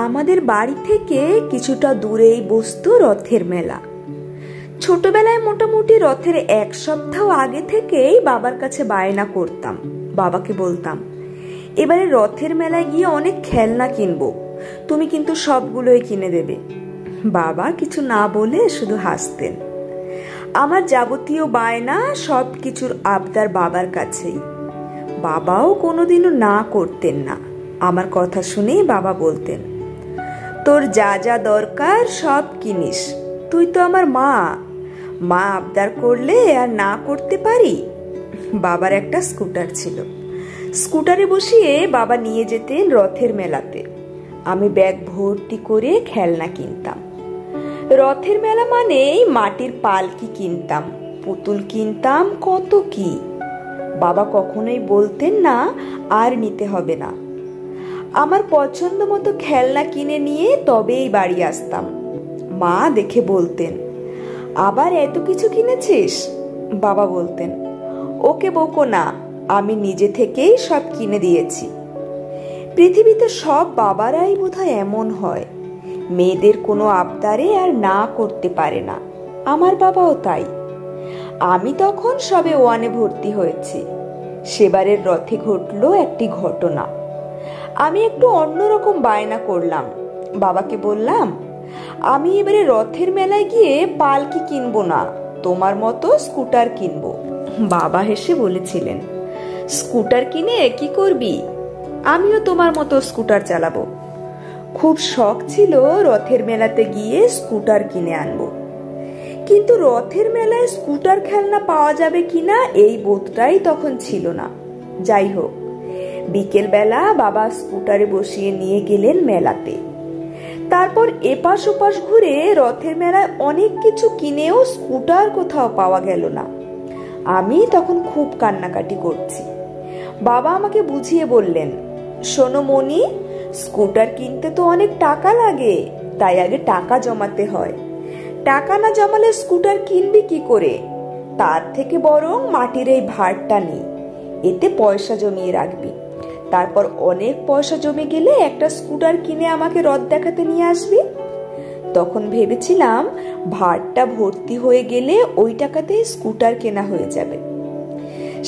আমাদের বাড়ি থেকে কিছুটা দূরেই বসতো রথের মেলা। ছোটবেলায় মোটামুটি রথের 1 সপ্তাহ আগে থেকেই বাবার কাছে বায়না করতাম। বাবাকে বলতাম, এবারে রথের মেলায় গিয়ে অনেক খেলনা কিনবো, তুমি কিন্তু সবগুলোই কিনে দেবে। বাবা কিছু না বলে শুধু হাসতেন। আমার যাবতীয় বায়না সব কিছুর আবদার বাবার কাছেই। বাবাও কোনোদিনও না করতেন না। আমার কথা শুনে বাবা বলতেন, তোর যা যা দরকার সব কিনিস, তুই তো আমার মা, মা আবদার করলে আর না করতে পারি। বাবার একটা স্কুটার ছিল, স্কুটারে বসিয়ে বাবা নিয়ে যেতেন রথের মেলাতে। আমি ব্যাগ ভর্তি করে খেলনা কিনতাম। রথের মেলা মানেই মাটির পালকি কিনতাম, পুতুল কিনতাম, কত কি। বাবা কখনোই বলতেন না আর নিতে হবে না। আমার পছন্দ মতো খেলনা কিনে নিয়ে তবেই বাড়ি আসতাম। মা দেখে বলতেন, আবার এত কিছু কিনেছিস? বাবা বলতেন, ওকে বকো না, আমি নিজে থেকেই সব কিনে দিয়েছি। পৃথিবীতে সব বাবারাই বোধহয় এমন হয়, মেয়েদের কোনো আবদারে আর না করতে পারে না। আমার বাবাও তাই। আমি তখন সবে 1-এ ভর্তি হয়েছি। সেবারের রথে ঘটলো একটি ঘটনা। আমি একটু অন্যরকম বায়না করলাম। বাবাকে বললাম, আমি এবারে রথের মেলায় গিয়ে পালকি কিনবো না, তোমার মতো স্কুটার কিনবো। বাবা হেসে বলেছিলেন, স্কুটার কিনে কি করবি? আমিও তোমার মতো স্কুটার চালাবো। খুব শখ ছিল রথের মেলাতে গিয়ে স্কুটার কিনে আনবো, কিন্তু রথের মেলায় স্কুটার খেলনা পাওয়া যাবে কিনা এই বোধটাই তখন ছিল না। যাই হোক, বিকেল বেলা বাবা স্কুটারে বসিয়ে নিয়ে গেলেন মেলাতে। তারপর এপাশ ওপাশ ঘুরে রথের মেলায় অনেক কিছু কিনেও স্কুটার কোথাও পাওয়া গেল না। আমি তখন খুব কান্নাকাটি করছি। বাবা আমাকে বুঝিয়ে বললেন, শোনো মনি, স্কুটার কিনতে তো অনেক টাকা লাগে, তাই আগে টাকা জমাতে হয়। টাকা না জমালে স্কুটার কিনবি কি করে? তার থেকে বরং মাটির এই ভাঁড়টা নি, এতে পয়সা জমিয়ে রাখবি। তারপর অনেক পয়সা জমে গেলে একটা স্কুটার কিনে আমাকে রথ দেখাতে নিয়ে আসবি। তখন ভেবেছিলাম ভাঁড়টা ভর্তি হয়ে গেলে ওই টাকাতেই স্কুটার কেনা হয়ে যাবে।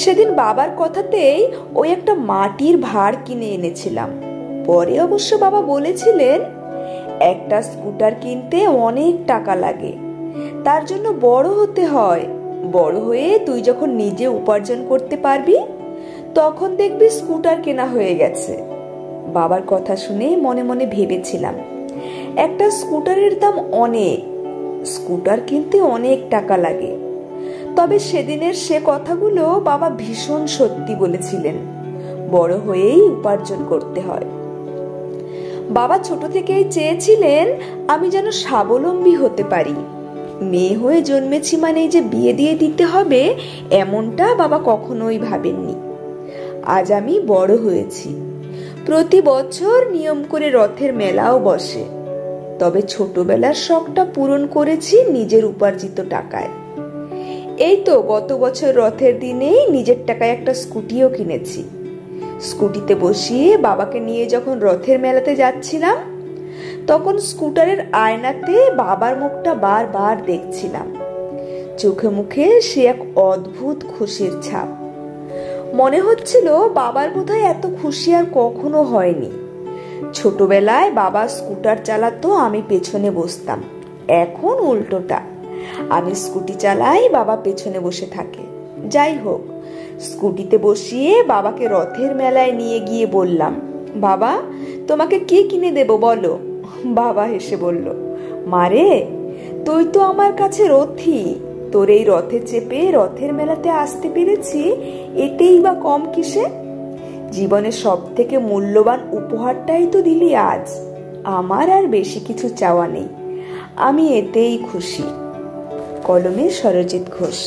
সেদিন বাবার কথাতেই ওই একটা মাটির ভাঁড় কিনে এনেছিলাম। পরে অবশ্য বাবা বলেছিলেন, একটা স্কুটার কিনতে অনেক টাকা লাগে, তার জন্য বড় হতে হয়। বড় হয়ে তুই যখন নিজে উপার্জন করতে পারবি, তখন দেখবি স্কুটার কেনা হয়ে গেছে। বাবার কথা শুনে মনে মনে ভেবেছিলাম, একটা স্কুটারের দাম অনেক, স্কুটার কিনতে অনেক টাকা লাগে। তবে সেদিনের সে কথাগুলো বাবা ভীষণ সত্যি বলেছিলেন। বড় হয়েই উপার্জন করতে হয়। বাবা ছোট থেকেই চেয়েছিলেন আমি যেন স্বাবলম্বী হতে পারি। মেয়ে হয়ে জন্মেছি মানে যে বিয়ে দিয়ে দিতে হবে, এমনটা বাবা কখনোই ভাবেননি। আজ আমি বড় হয়েছি, প্রতি বছর নিয়ম করে রথের মেলাও বসে। তবে ছোটবেলার শখটা পূরণ করেছি নিজের উপার্জিত টাকায়। এই তো গত বছর রথের দিনেই নিজের টাকায় একটা স্কুটিও কিনেছি। স্কুটিতে বসিয়ে বাবাকে নিয়ে যখন রথের মেলাতে যাচ্ছিলাম, তখন স্কুটারের আয়নাতে বাবার মুখটা বারবার দেখছিলাম। চোখে মুখে সে এক অদ্ভুত খুশির ছাপ। মনে হচ্ছিল বাবার বোধহয় এত খুশি আর কখনো হয়নি। ছোটবেলায় বাবা স্কুটার চালাতো, আমি পেছনে বসতাম। এখন উল্টোটা, আমি স্কুটি চালাই, বাবা পেছনে বসে থাকে। যাই হোক, স্কুটিতে বসিয়ে বাবাকে রথের মেলায় নিয়ে গিয়ে বললাম, বাবা তোমাকে কি কিনে দেব বলো? বাবা হেসে বলল, মারে তুই তো আমার কাছে রথী, তোর এই রথে চেপে রথের মেলাতে আসতে পেরেছি, এতেই বা কম কিসে? জীবনের সব থেকে মূল্যবান উপহারটাই তো দিলি আজ। আমার আর বেশি কিছু চাওয়া নেই, আমি এতেই খুশি। কলমে সরজিৎ ঘোষ।